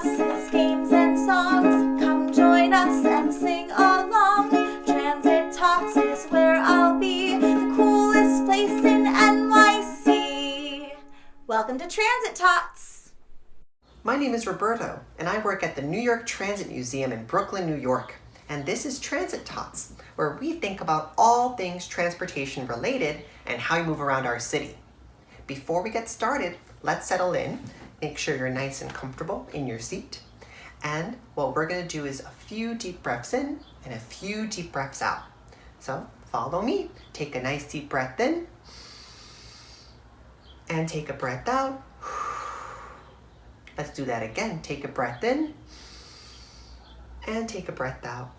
buses, games and songs. Come join us and sing along. Transit Tots is where I'll be, the coolest place in NYC. Welcome to Transit Tots. My name is Roberto, and I work at the New York Transit Museum in Brooklyn, New York. And this is Transit Tots, where we think about all things transportation related and how you move around our city. Before we get started, let's settle in. Make sure you're nice and comfortable in your seat. And what we're going to do is a few deep breaths in and a few deep breaths out. So follow me. Take a nice deep breath in and take a breath out. Let's do that again. Take a breath in and take a breath out.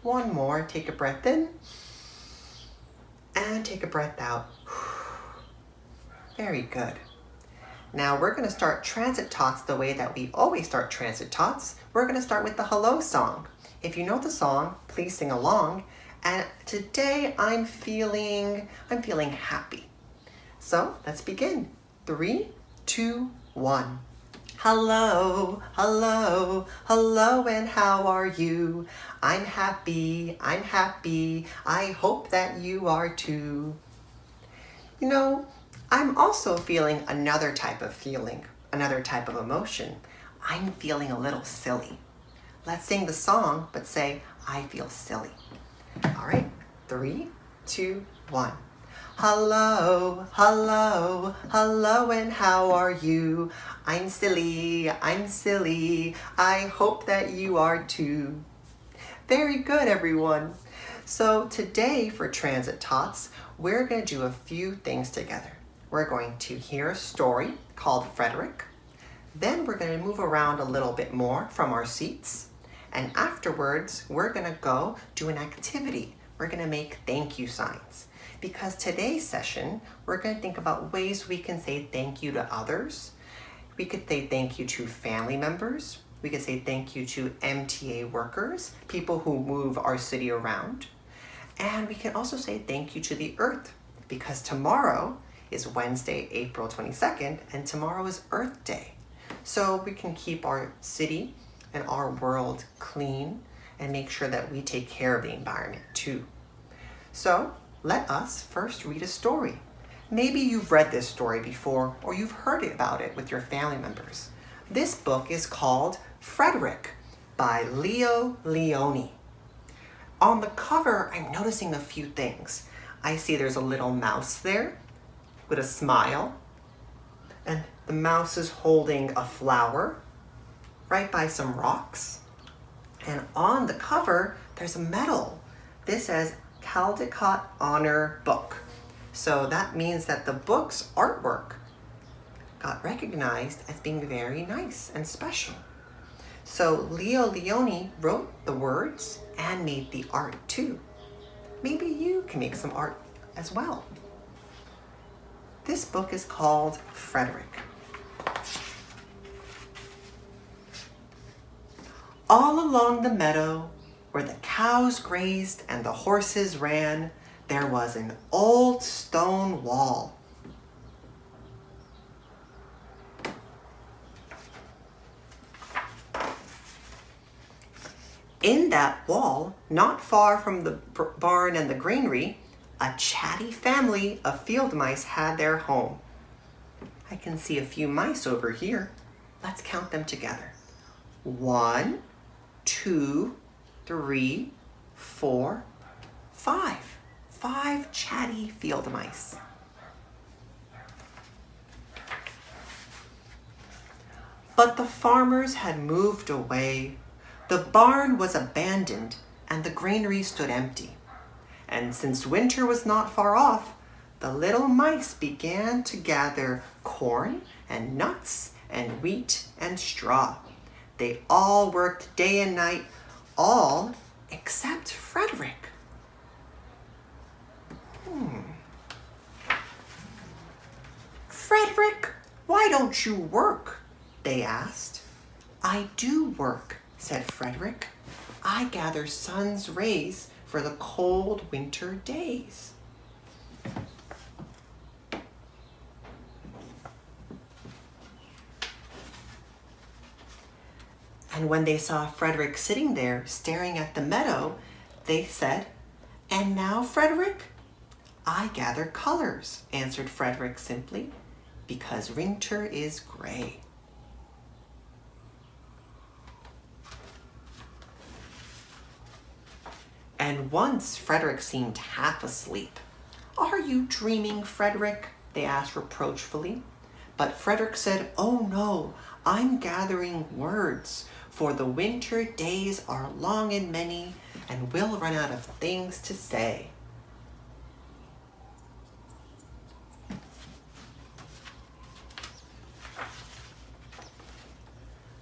One more. Take a breath in and take a breath out. Very good. Now we're going to start Transit Tots the way that we always start Transit Tots. We're going to start with the hello song. If you know the song, please sing along. And today I'm feeling happy. So let's begin. 3, 2, 1. Hello, hello, hello, and how are you? I'm happy, I hope that you are too. You know, I'm also feeling another type of feeling, another type of emotion. I'm feeling a little silly. Let's sing the song, but say, I feel silly. All right, 3, 2, 1. Hello, hello, hello, and how are you? I'm silly, I hope that you are too. Very good, everyone. So today for Transit Tots, we're going to do a few things together. We're going to hear a story called Frederick. Then we're going to move around a little bit more from our seats. And afterwards, we're going to go do an activity. We're going to make thank you signs. Because today's session, we're going to think about ways we can say thank you to others. We could say thank you to family members. We could say thank you to MTA workers, people who move our city around. And we can also say thank you to the earth, because tomorrow is Wednesday, April 22nd, and tomorrow is Earth Day. So we can keep our city and our world clean and make sure that we take care of the environment too. So let us first read a story. Maybe you've read this story before or you've heard about it with your family members. This book is called Frederick by Leo Lionni. On the cover, I'm noticing a few things. I see there's a little mouse there with a smile, and the mouse is holding a flower right by some rocks. And on the cover, there's a medal. This says Caldecott Honor Book. So that means that the book's artwork got recognized as being very nice and special. So Leo Lionni wrote the words and made the art too. Maybe you can make some art as well. This book is called Frederick. All along the meadow, where the cows grazed and the horses ran, there was an old stone wall. In that wall, not far from the barn and the granary, a chatty family of field mice had their home. I can see a few mice over here. Let's count them together. 1, 2, 3, 4, 5. 5 chatty field mice. But the farmers had moved away. The barn was abandoned and the granary stood empty. And since winter was not far off, the little mice began to gather corn and nuts and wheat and straw. They all worked day and night, all except Frederick. Frederick, why don't you work? They asked. I do work, said Frederick. I gather sun's rays for the cold winter days. And when they saw Frederick sitting there staring at the meadow, they said, "And now, Frederick?" "I gather colors," answered Frederick simply, "because winter is gray." And once Frederick seemed half asleep. "Are you dreaming, Frederick?" they asked reproachfully. But Frederick said, "Oh no, I'm gathering words, for the winter days are long and many, and we'll run out of things to say."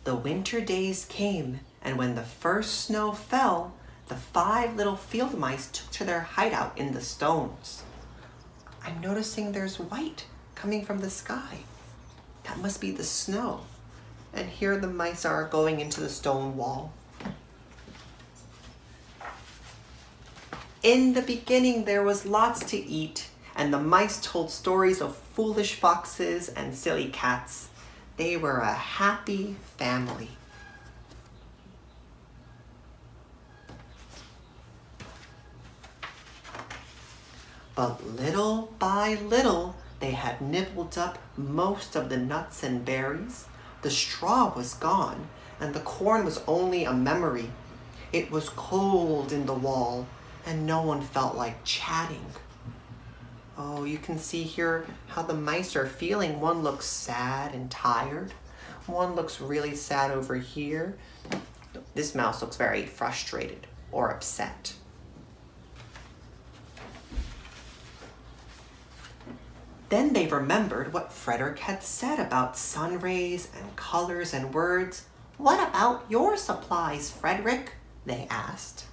The winter days came, and when the first snow fell, the 5 little field mice took to their hideout in the stones. "I'm noticing there's white coming from the sky. That must be the snow." And here the mice are going into the stone wall. In the beginning there was lots to eat, and the mice told stories of foolish foxes and silly cats. They were a happy family. But little by little, they had nibbled up most of the nuts and berries. The straw was gone, and the corn was only a memory. It was cold in the wall, and no one felt like chatting. Oh, you can see here how the mice are feeling. One looks sad and tired. One looks really sad over here. This mouse looks very frustrated or upset. Then they remembered what Frederick had said about sun rays and colors and words. "What about your supplies, Frederick?" they asked.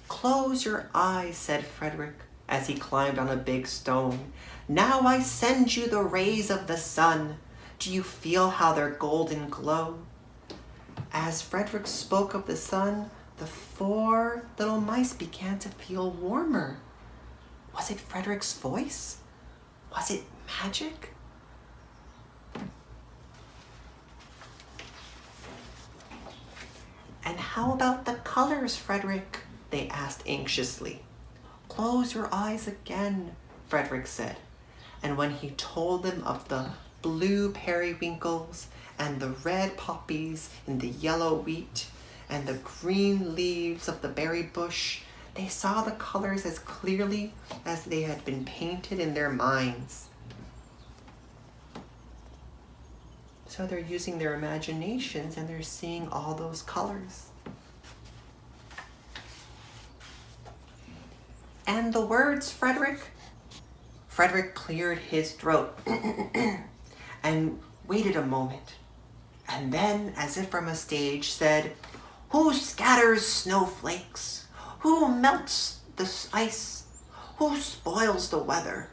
"Close your eyes," said Frederick as he climbed on a big stone. "Now I send you the rays of the sun. Do you feel how they're golden glow?" As Frederick spoke of the sun, the 4 little mice began to feel warmer. Was it Frederick's voice? Was it magic? "And how about the colors, Frederick?" they asked anxiously. "Close your eyes again," Frederick said. And when he told them of the blue periwinkles and the red poppies in the yellow wheat and the green leaves of the berry bush, they saw the colors as clearly as they had been painted in their minds. So they're using their imaginations and they're seeing all those colors. "And the words, Frederick?" Frederick cleared his throat and waited a moment. And then, as if from a stage, said, "Who scatters snowflakes? Who melts the ice? Who spoils the weather?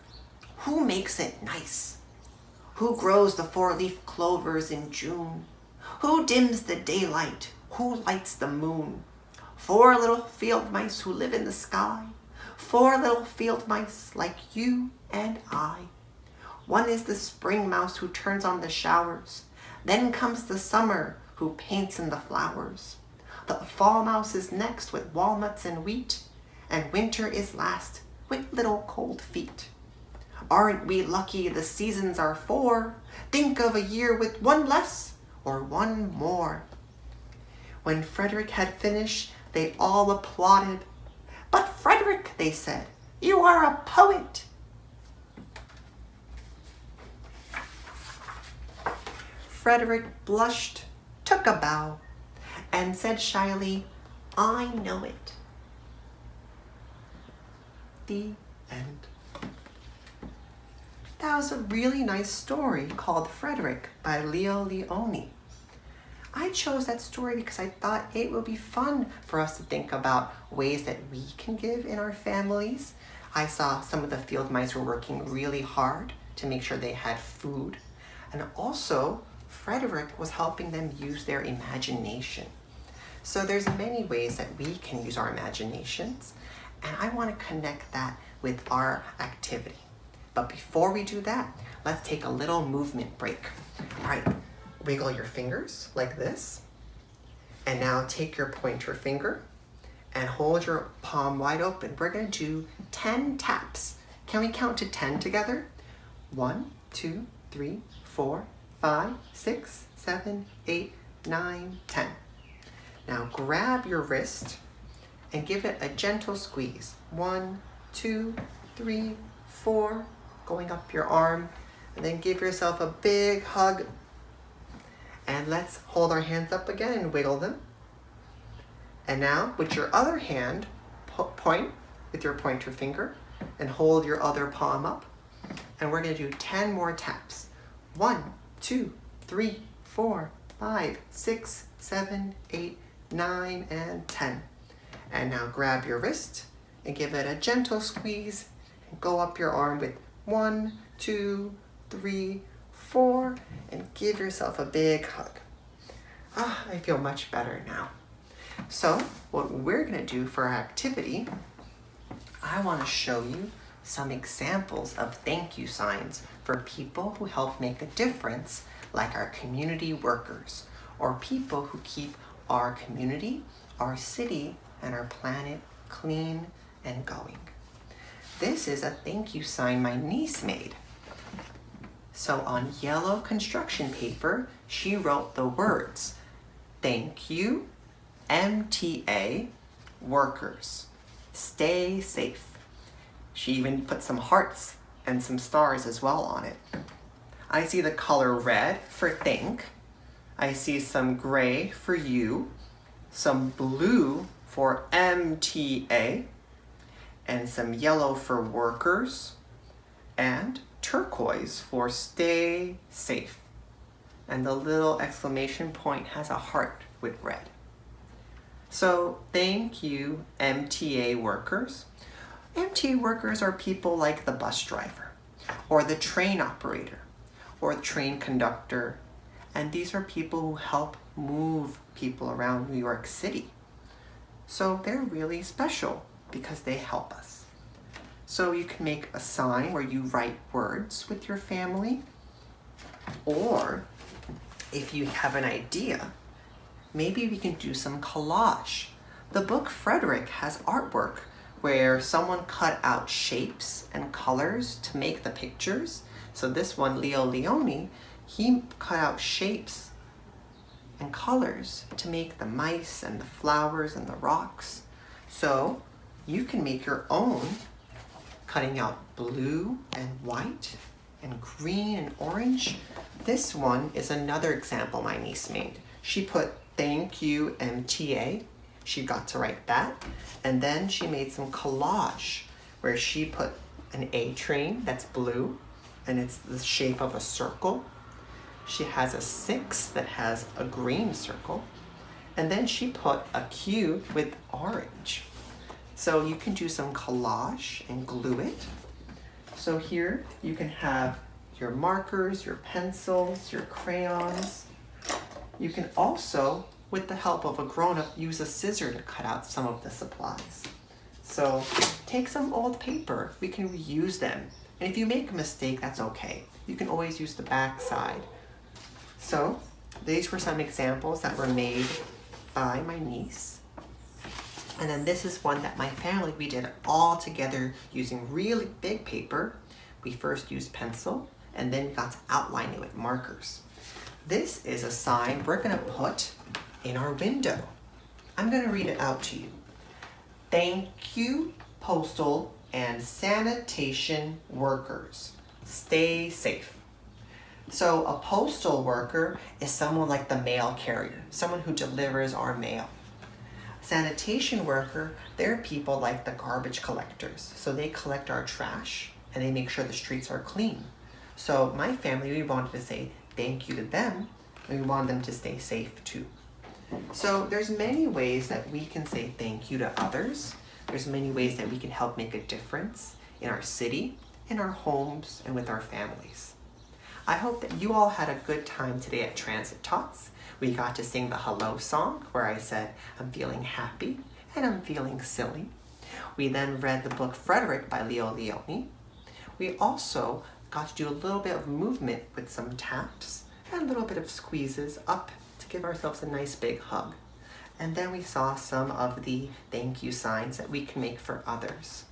Who makes it nice? Who grows the 4-leaf clovers in June? Who dims the daylight? Who lights the moon? 4 little field mice who live in the sky. 4 little field mice like you and I. One is the spring mouse who turns on the showers. Then comes the summer who paints in the flowers. The fall mouse is next with walnuts and wheat, and winter is last with little cold feet. Aren't we lucky the seasons are 4? Think of a year with 1 less or 1 more." When Frederick had finished, they all applauded. "But Frederick," they said, "you are a poet." Frederick blushed, took a bow, and said shyly, "I know it." The end. That was a really nice story called Frederick by Leo Lionni. I chose that story because I thought it would be fun for us to think about ways that we can give in our families. I saw some of the field mice were working really hard to make sure they had food. And also, Frederick was helping them use their imagination. So there's many ways that we can use our imaginations, and I want to connect that with our activity. But before we do that, let's take a little movement break. All right, wiggle your fingers like this. And now take your pointer finger and hold your palm wide open. We're gonna do 10 taps. Can we count to 10 together? 1, 2, 3, 4, 5, 6, 7, 8, 9, 10. Now grab your wrist and give it a gentle squeeze. 1, 2, 3, 4, going up your arm. And then give yourself a big hug. And let's hold our hands up again and wiggle them. And now with your other hand, point with your pointer finger and hold your other palm up. And we're gonna do 10 more taps. 1, 2, 3, 4, 5, 6, 7, 8, 9, and 10. And now grab your wrist and give it a gentle squeeze and go up your arm with 1, 2, 3, 4, and give yourself a big hug. I feel much better now. So what we're gonna do for our activity, I wanna show you some examples of thank you signs for people who help make a difference, like our community workers, or people who keep our community, our city, and our planet clean and going. This is a thank you sign my niece made. So on yellow construction paper, she wrote the words, "Thank you, MTA workers. Stay safe." She even put some hearts and some stars as well on it. I see the color red for thank. I see some gray for you, some blue for MTA, and some yellow for workers, and turquoise for stay safe. And the little exclamation point has a heart with red. So thank you, MTA workers. MTA workers are people like the bus driver, or the train operator, or the train conductor, and these are people who help move people around New York City. So they're really special because they help us. So you can make a sign where you write words with your family, or if you have an idea, maybe we can do some collage. The book Frederick has artwork where someone cut out shapes and colors to make the pictures. So this one, Leo Lionni, he cut out shapes and colors to make the mice and the flowers and the rocks. So you can make your own, cutting out blue and white and green and orange. This one is another example my niece made. She put thank you MTA. She got to write that. And then she made some collage where she put an A train that's blue and it's the shape of a circle. She has a 6 that has a green circle. And then she put a Q with orange. So you can do some collage and glue it. So here you can have your markers, your pencils, your crayons. You can also, with the help of a grown-up, use a scissor to cut out some of the supplies. So take some old paper, we can reuse them. And if you make a mistake, that's okay. You can always use the back side. So these were some examples that were made by my niece. And then this is one that my family, we did all together using really big paper. We first used pencil and then got to outline it with markers. This is a sign we're gonna put in our window. I'm gonna read it out to you. Thank you, postal and sanitation workers. Stay safe. So a postal worker is someone like the mail carrier, someone who delivers our mail. Sanitation worker, they're people like the garbage collectors. So they collect our trash and they make sure the streets are clean. So my family, we wanted to say thank you to them and we want them to stay safe too. So there's many ways that we can say thank you to others. There's many ways that we can help make a difference in our city, in our homes, and with our families. I hope that you all had a good time today at Transit Tots. We got to sing the hello song where I said, I'm feeling happy and I'm feeling silly. We then read the book Frederick by Leo Lionni. We also got to do a little bit of movement with some taps and a little bit of squeezes up to give ourselves a nice big hug. And then we saw some of the thank you signs that we can make for others.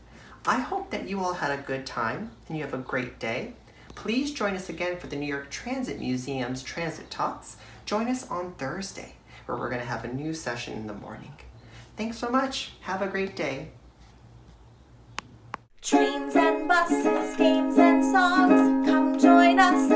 I hope that you all had a good time and you have a great day. Please join us again for the New York Transit Museum's Transit Tots. Join us on Thursday, where we're going to have a new session in the morning. Thanks so much. Have a great day. Trains and buses, games and songs, come join us